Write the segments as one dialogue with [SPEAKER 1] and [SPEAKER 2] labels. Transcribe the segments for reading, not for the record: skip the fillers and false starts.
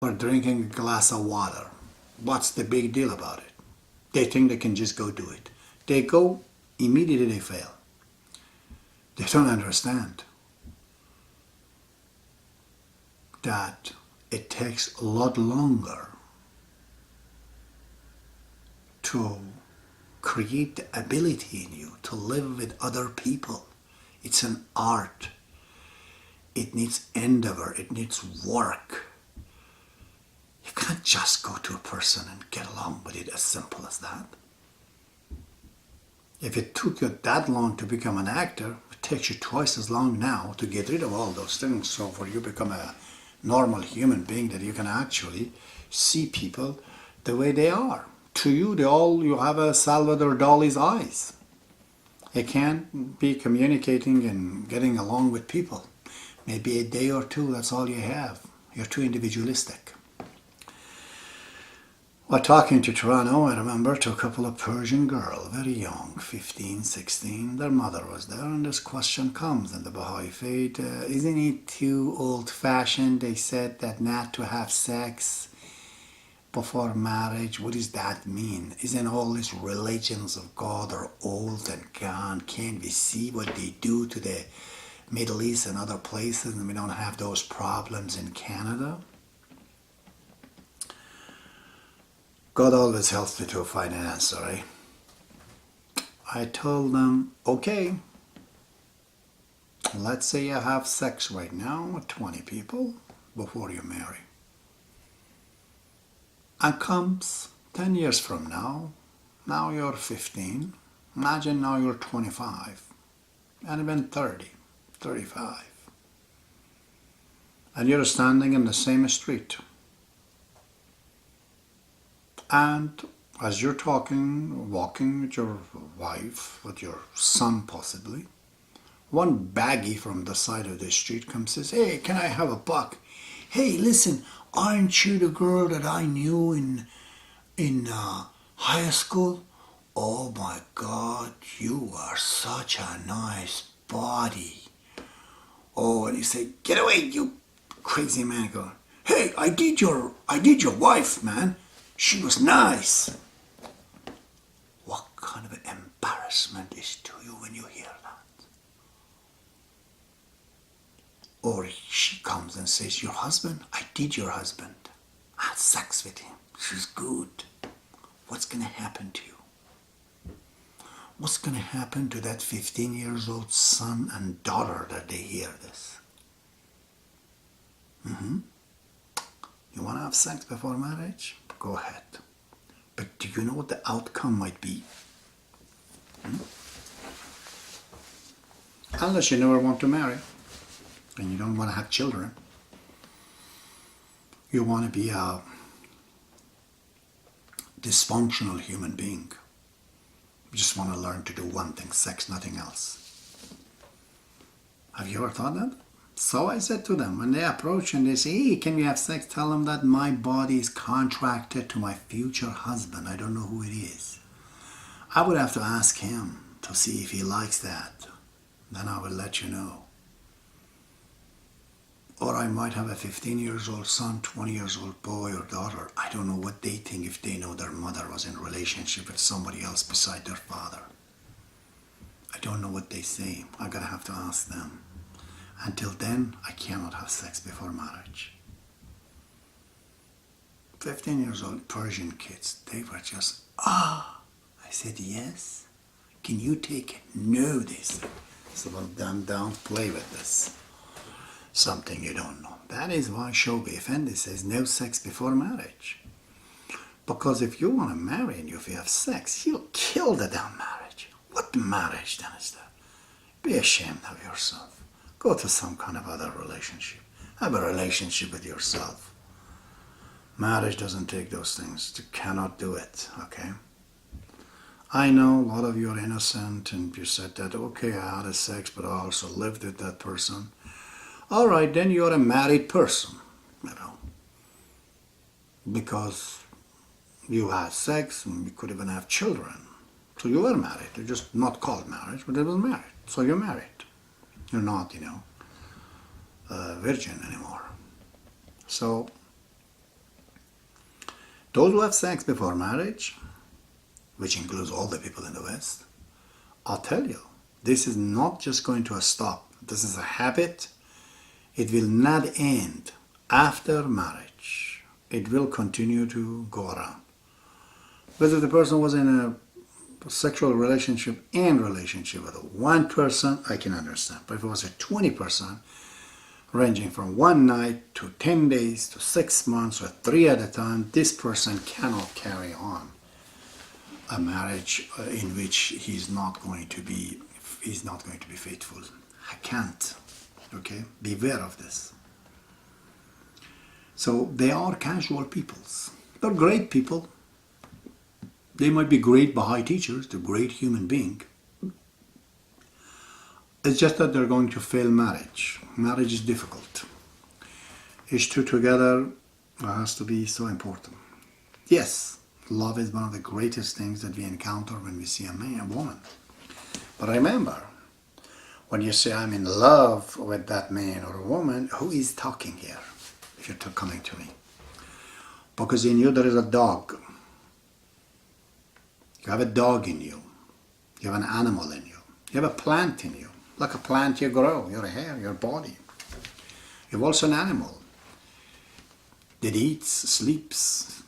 [SPEAKER 1] or drinking a glass of water. What's the big deal about it? They think they can just go do it. They go, immediately they fail. They don't understand that it takes a lot longer to create the ability in you to live with other people. It's an art. It needs endeavor. It needs work. You can't just go to a person and get along with it as simple as that. If it took you that long to become an actor, it takes you twice as long now to get rid of all those things. So for you to become a normal human being, that you can actually see people the way they are. To you, you have a Salvador Dali's eyes. You can't be communicating and getting along with people. Maybe a day or two, that's all you have. You're too individualistic. While talking to Toronto, I remember to a couple of Persian girls, very young, 15, 16. Their mother was there, and this question comes in the Baha'i faith. Isn't it too old-fashioned, they said, that not to have sex before marriage? What does that mean? Isn't all these religions of God are old and gone? Can't we see what they do to the Middle East and other places, and we don't have those problems in Canada? God always helps me to find an answer, eh? I told them, okay, let's say you have sex right now with 20 people before you marry. And comes 10 years from now you're 15, imagine now you're 25, and even 30, 35. And you're standing in the same street. And as you're talking, walking with your wife, with your son possibly, one baggie from the side of the street comes and says, hey, can I have a buck? Hey, listen, aren't you the girl that I knew in high school? Oh my God, you are such a nice body. Oh, and you say, get away, you crazy man. Go, hey, I did your wife, man. She was nice. What kind of embarrassment is to you when you hear that? Or she comes and says, your husband? I did your husband. I had sex with him. She's good. What's going to happen to you? What's going to happen to that 15 years old son and daughter that they hear this? You want to have sex before marriage? Go ahead. But do you know what the outcome might be? Unless you never want to marry and you don't want to have children. You want to be a dysfunctional human being. You just want to learn to do one thing, sex, nothing else. Have you ever thought that? So I said to them, when they approach and they say, hey, can we have sex? Tell them that my body is contracted to my future husband. I don't know who it is. I would have to ask him to see if he likes that. Then I will let you know. Or I might have a 15 years old son, 20 years old boy or daughter. I don't know what they think if they know their mother was in a relationship with somebody else beside their father. I don't know what they say. I'm going to have to ask them. Until then, I cannot have sex before marriage. 15 years old Persian kids, they were just, I said, yes. Can you take it? No, they said. So well, then don't play with this. Something you don't know. That is why Shobi Effendi says no sex before marriage. Because if you want to marry and if you have sex, you'll kill the damn marriage. What marriage then is that? Be ashamed of yourself. Go to some kind of other relationship. Have a relationship with yourself. Marriage doesn't take those things. You cannot do it, okay? I know a lot of you are innocent and you said that, okay, I had a sex, but I also lived with that person. All right, then you're a married person, you know. Because you had sex and you could even have children. So you were married. You're just not called marriage, but it was married. So you're married. You're not, a virgin anymore. So Those who have sex before marriage, which includes all the people in the West, I'll tell you, this is not just going to stop. This is a habit. It will not end after marriage. It will continue to go around. Whether the person was in a sexual relationship with one person, I can understand. But if it was a 20%, ranging from one night to 10 days to 6 months or 3 at a time, this person cannot carry on a marriage in which he's not going to be faithful. I can't. Okay? Beware of this. So they are casual peoples. They're great people. They might be great Baha'i teachers, they're great human beings. It's just that they're going to fail marriage. Marriage is difficult. Each two together has to be so important. Yes, love is one of the greatest things that we encounter when we see a man, a woman. But remember, when you say I'm in love with that man or a woman, who is talking here? If you're coming to me. Because in you there is a dog. You have a dog in you. You have an animal in you. You have a plant in you. Like a plant you grow, your hair, your body. You have also an animal that eats, sleeps,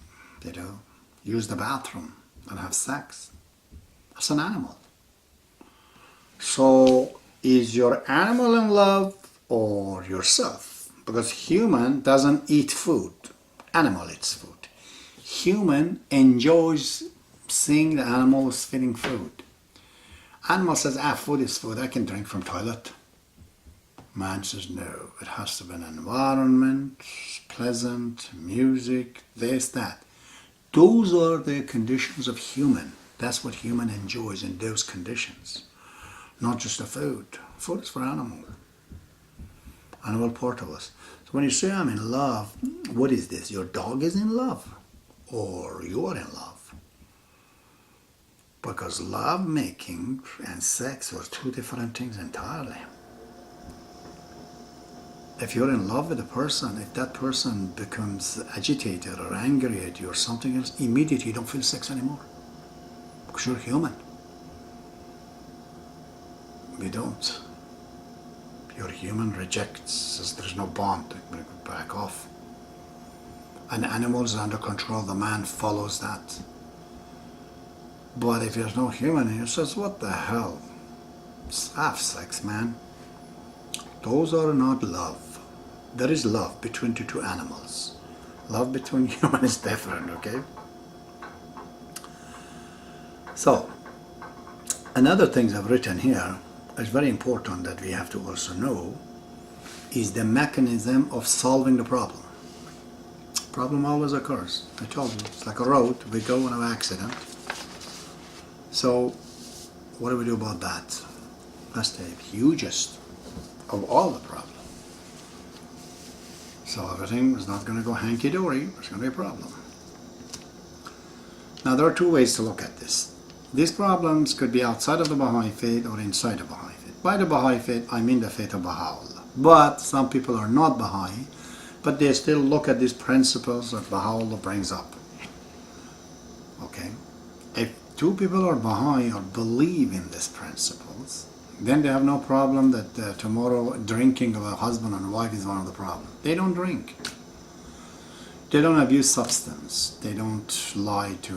[SPEAKER 1] use the bathroom and have sex. That's an animal. So is your animal in love or yourself? Because human doesn't eat food. Animal eats food. Human enjoys seeing the animals feeding food. Animal says, food is food, I can drink from toilet. Man says, no, it has to be an environment, pleasant, music, this, that. Those are the conditions of human. That's what human enjoys in those conditions. Not just the food. Food is for animal. Animal part of us. So when you say I'm in love, what is this? Your dog is in love or you are in love? Because love making and sex are two different things entirely. If you're in love with a person, if that person becomes agitated or angry at you or something else, immediately you don't feel sex anymore. Because you're human. We don't. Your human rejects, says there's no bond, back off. An animal is under control, the man follows that. But if there's no human in you, says, what the hell? Have sex, man. Those are not love. There is love between the two animals. Love between human is different, okay? So, another thing I've written here is very important that we have to also know is the mechanism of solving the problem. Problem always occurs. I told you, it's like a road. We go in an accident. So, what do we do about that? That's the hugest of all the problems. So everything is not going to go hanky-dory. There's going to be a problem. Now, there are two ways to look at this. These problems could be outside of the Baha'i faith or inside the Baha'i faith. By the Baha'i faith, I mean the faith of Baha'u'llah. But some people are not Baha'i, but they still look at these principles that Baha'u'llah brings up. Okay? If two people are Baha'i or believe in these principles, then they have no problem that tomorrow drinking of a husband and wife is one of the problems. They don't drink. They don't abuse substance. They don't lie to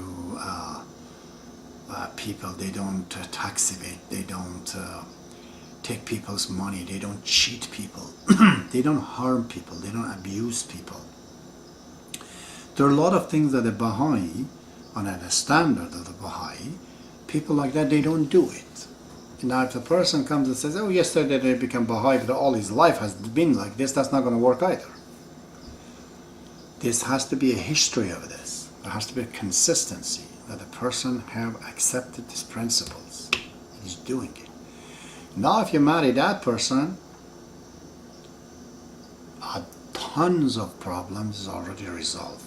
[SPEAKER 1] people. They don't tax evade. They don't take people's money. They don't cheat people. They don't harm people. They don't abuse people. There are a lot of things that the Baha'i, on a standard of the Baha'i, people like that, they don't do it. Now, if the person comes and says, oh, yesterday they became Baha'i, but all his life has been like this, that's not going to work either. This has to be a history of this. There has to be a consistency that the person have accepted these principles. He's doing it. Now, if you marry that person, tons of problems is already resolved.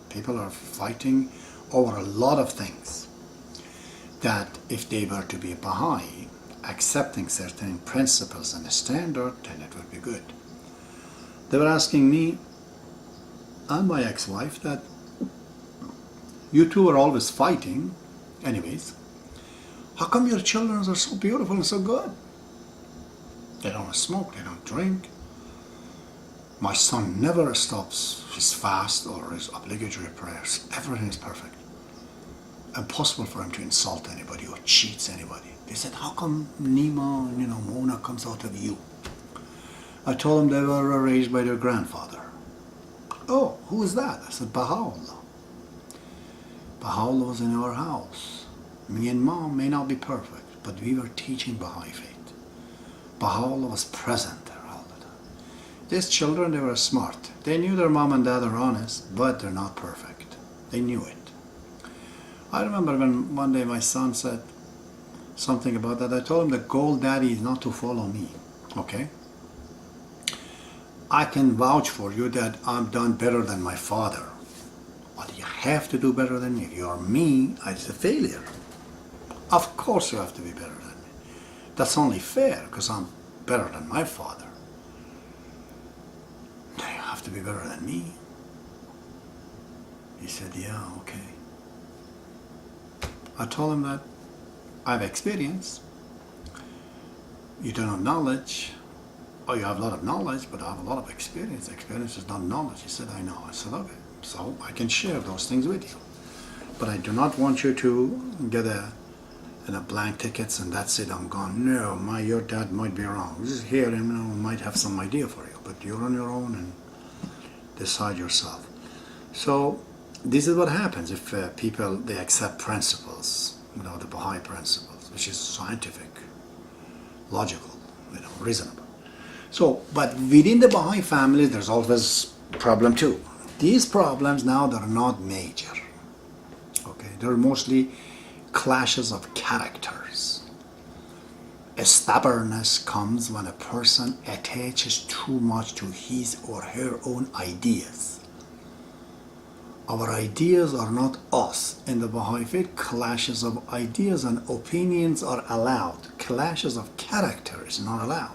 [SPEAKER 1] People are fighting over a lot of things that if they were to be a Baha'i, accepting certain principles and a standard, then it would be good. They were asking me and my ex-wife that You two are always fighting. Anyways, how come your children are so beautiful and so good? They don't smoke, they don't drink. My son never stops his fast or his obligatory prayers. Everything is perfect. Impossible for him to insult anybody or cheats anybody. They said, how come Nima, Mona comes out of you? I told them they were raised by their grandfather. Oh, who is that? I said, Baha'u'llah. Baha'u'llah was in our house. Me and Mom may not be perfect, but we were teaching Baha'i faith. Baha'u'llah was present there all the time. These children, they were smart. They knew their mom and dad are honest, but they're not perfect. They knew it. I remember when one day my son said something about that. I told him the goal, Daddy, is not to follow me. Okay? I can vouch for you that I'm done better than my father. But you have to do better than me. If you're me, it's a failure. Of course you have to be better than me. That's only fair because I'm better than my father. You have to be better than me. He said, yeah, okay. I told him that I have experience. You don't have knowledge. Oh, you have a lot of knowledge, but I have a lot of experience. Experience is not knowledge. He said, I know. I said, okay. So I can share those things with you. But I do not want you to get a blank tickets and that's it, I'm gone. No, your dad might be wrong. Just hear him, might have some idea for you. But you're on your own and decide yourself. So this is what happens if people, they accept principles, the Baha'i principles, which is scientific, logical, reasonable. So, but within the Baha'i family, there's always problem too. These problems now, they're not major. Okay, they're mostly clashes of characters. A stubbornness comes when a person attaches too much to his or her own ideas. Our ideas are not us. In the Baha'i faith, clashes of ideas and opinions are allowed. Clashes of character is not allowed.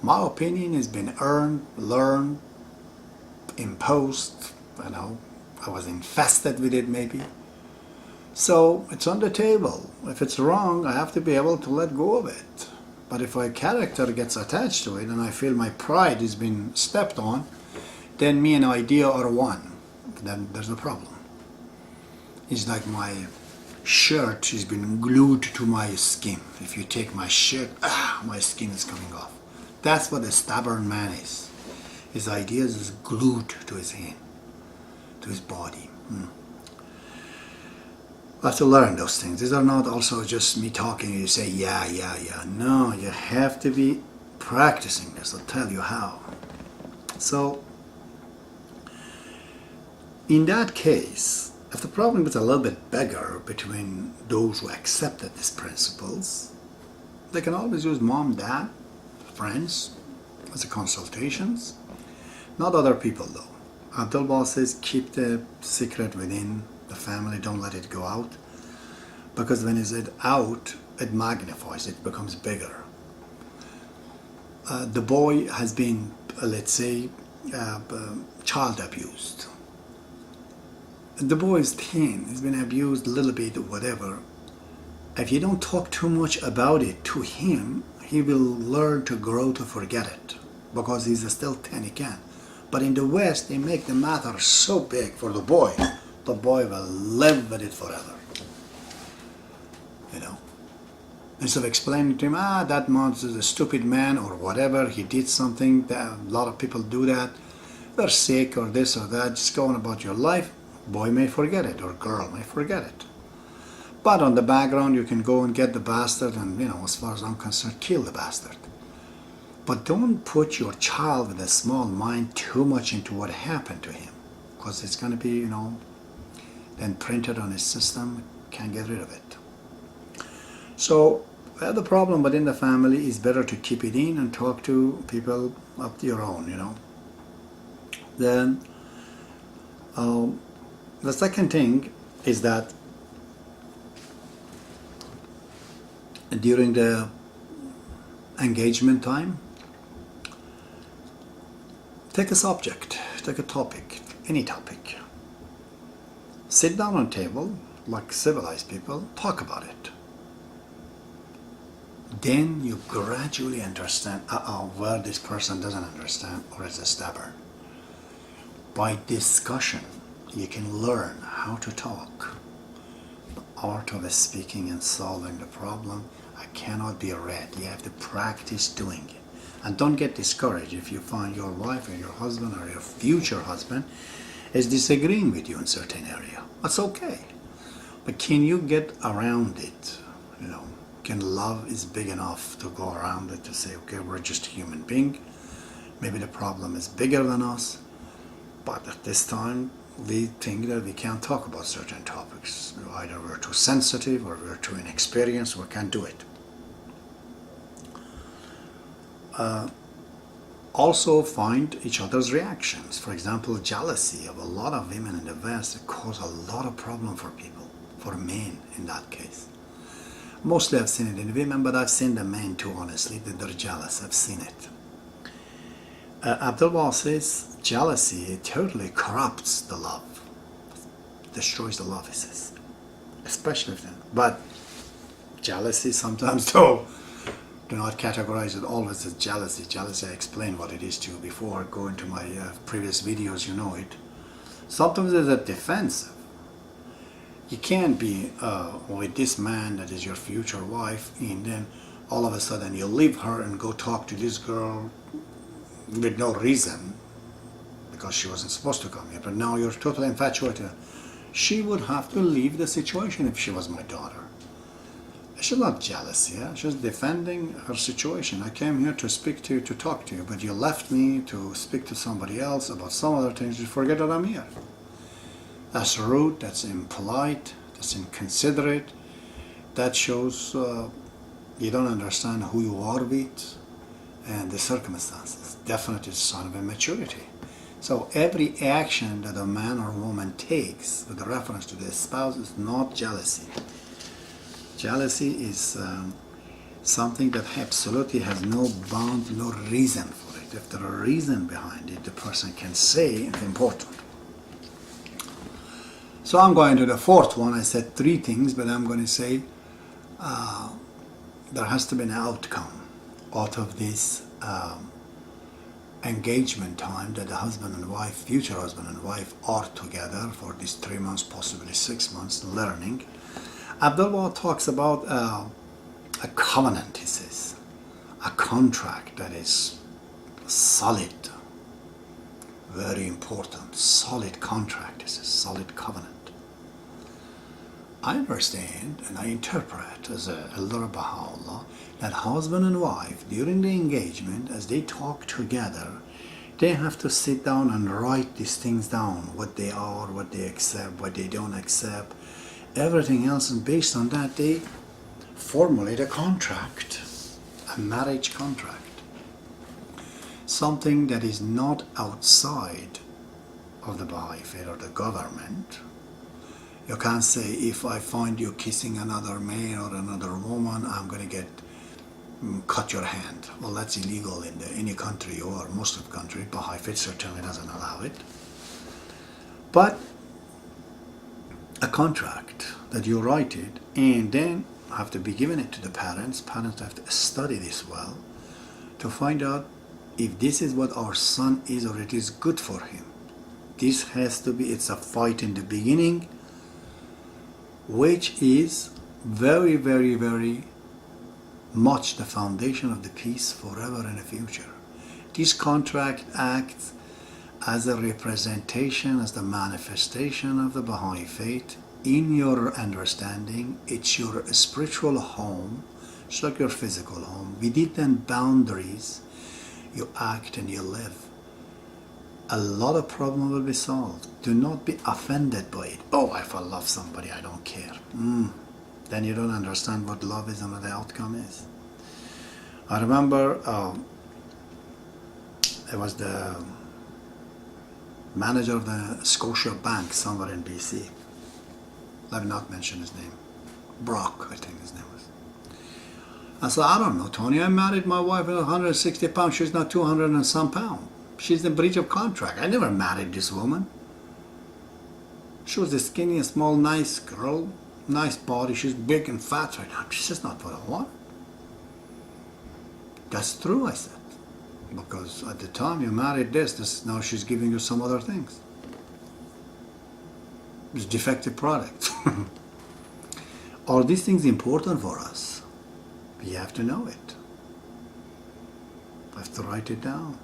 [SPEAKER 1] My opinion has been earned, learned, imposed. I was infested with it maybe. So it's on the table. If it's wrong, I have to be able to let go of it. But if my character gets attached to it and I feel my pride has been stepped on, then me and idea are one. Then there's a problem. It's like my shirt has been glued to my skin. If you take my shirt, my skin is coming off. That's what a stubborn man is. His ideas is glued to his hand, to his body. I have to learn those things. These are not also just me talking and you say, yeah. No, you have to be practicing this. I'll tell you how. So, in that case, if the problem is a little bit bigger between those who accepted these principles, they can always use mom, dad, friends as a consultations. Not other people though. Abdul says keep the secret within the family, don't let it go out. Because when it's out, it magnifies, it becomes bigger. The boy has been, let's say, child abused. The boy is 10, he's been abused a little bit or whatever. If you don't talk too much about it to him, he will learn to grow to forget it. Because he's still 10, he can. But in the West, they make the matter so big for the boy will live with it forever. Instead of explaining to him, that man is a stupid man or whatever, he did something, a lot of people do that, they're sick or this or that, just go on about your life, boy may forget it or girl may forget it. But on the background, you can go and get the bastard and, as far as I'm concerned, kill the bastard. But don't put your child with a small mind too much into what happened to him, because it's going to be, then printed on his system, can't get rid of it. So the problem within the family is better to keep it in and talk to people of your own, Then the second thing is that during the engagement time, take a subject, take a topic, any topic. Sit down on a table, like civilized people, talk about it. Then you gradually understand, where this person doesn't understand or is stubborn. By discussion, you can learn how to talk. The art of speaking and solving the problem cannot be read. You have to practice doing it. And don't get discouraged if you find your wife or your husband or your future husband is disagreeing with you in certain area. That's okay. But can you get around it? You know, can love is big enough to go around it to say, okay, we're just a human being. Maybe the problem is bigger than us. But at this time, we think that we can't talk about certain topics. Either we're too sensitive or we're too inexperienced, we can't do it. Also find each other's reactions. For example, jealousy of a lot of women in the West cause a lot of problem for people, for men in that case. Mostly I've seen it in women, but I've seen the men too, honestly, that they're jealous. I've seen it. Abdul says jealousy totally corrupts the love, destroys the love, he says, especially with them. But jealousy sometimes, though, do not categorize it always as jealousy. Jealousy, I explained what it is to you before. Go into my previous videos, you know it. Sometimes it's a defensive. You can't be with this man that is your future wife, and then all of a sudden you leave her and go talk to this girl with no reason, because she wasn't supposed to come here, but now you're totally infatuated. She would have to leave the situation if she was my daughter. She's not jealous, yeah? She's defending her situation. I came here to speak to you, to talk to you, but you left me to speak to somebody else about some other things. You forget that I'm here. That's rude, that's impolite, that's inconsiderate. That shows you don't understand who you are with and the circumstances. Definitely a sign of immaturity. So every action that a man or woman takes with reference to their spouse is not jealousy. Jealousy is something that absolutely has no bound, no reason for it. If there are a reason behind it, the person can say it's important. So I'm going to the fourth one. I said three things, but I'm going to say there has to be an outcome out of this engagement time that the husband and wife, future husband and wife, are together for these 3 months, possibly 6 months, learning. Abdul talks about a covenant, he says, a contract that is solid, very important, solid contract, he says, solid covenant. I understand and I interpret as a elder of Baha'u'llah that husband and wife, during the engagement, as they talk together, they have to sit down and write these things down, what they are, what they accept, what they don't accept, everything else, and based on that they formulate a contract, a marriage contract, something that is not outside of the Baha'i faith or the government. You can't say, if I find you kissing another man or another woman, I'm going to cut your hand. Well, that's illegal in any country or most of the country. Baha'i faith certainly doesn't allow it. But a contract that you write it and then have to be given it to the parents. Parents have to study this well to find out if this is what our son is or it is good for him. This has to be, it's a fight in the beginning, which is very, very, very much the foundation of the peace forever in the future. This contract acts as a representation, as the manifestation of the Baha'i faith in your understanding. It's your spiritual home, just like your physical home. Within boundaries, you act and you live. A lot of problems will be solved. Do not be offended by it. Oh, if I love somebody, I don't care. Then you don't understand what love is and what the outcome is. I remember it was the manager of the Scotia Bank somewhere in BC. Let me not mention his name. Brock, I think his name was. I said, I don't know, Tony. I married my wife at 160 pounds. She's not 200 and some pounds. She's in breach of contract. I never married this woman. She was a skinny, small, nice girl, nice body. She's big and fat right now. This is not what I want. That's true, I said. Because at the time you married this now she's giving you some other things. It's a defective product. Are these things important for us? We have to know it. I have to write it down.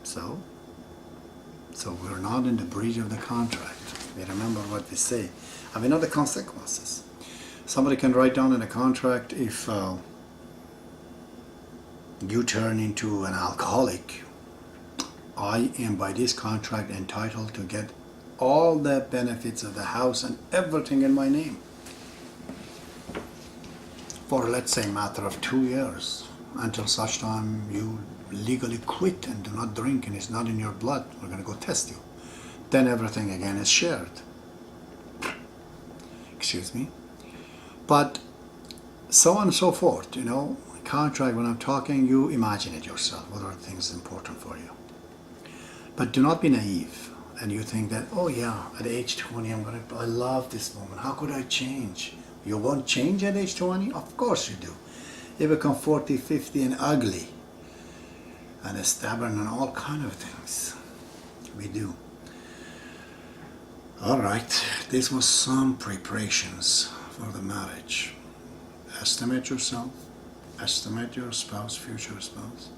[SPEAKER 1] So we're not in the breach of the contract. We remember what we say. And we know the consequences. Somebody can write down in a contract, if you turn into an alcoholic, I am by this contract entitled to get all the benefits of the house and everything in my name. For, let's say, a matter of 2 years, until such time you legally quit and do not drink and it's not in your blood. We're going to go test you. Then everything again is shared. Excuse me. But so on and so forth, you know, contract, when I'm talking, you imagine it yourself. What are the things important for you? But do not be naive and you think that, oh yeah, at age 20, I love this woman. How could I change? You won't change at age 20? Of course you do. You become 40, 50 and ugly and stubborn and all kind of things. We do. All right, this was some preparations for the marriage. Estimate yourself. Estimate your spouse, future spouse.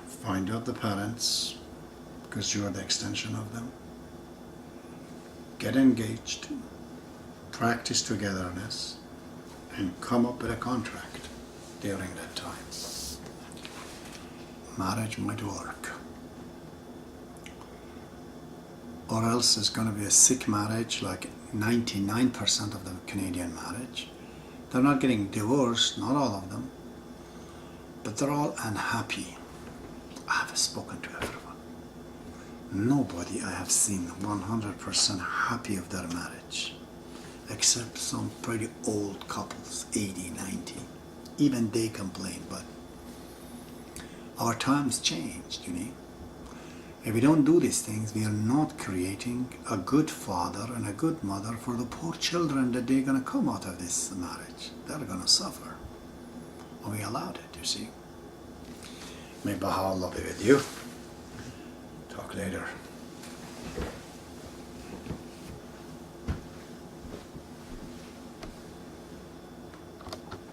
[SPEAKER 1] Find out the parents, because you are the extension of them. Get engaged. Practice togetherness. And come up with a contract during that time. Marriage might work. Or else it's going to be a sick marriage, like 99% of the Canadian marriage. They're not getting divorced, not all of them, but they're all unhappy. I have spoken to everyone. Nobody I have seen 100% happy of their marriage, except some pretty old couples, 80, 90. Even they complain, but our times changed, you know. If we don't do these things, we are not creating a good father and a good mother for the poor children that they're going to come out of this marriage. They're going to suffer. And we allowed it, you see. May Baha'u'llah be with you. Talk later.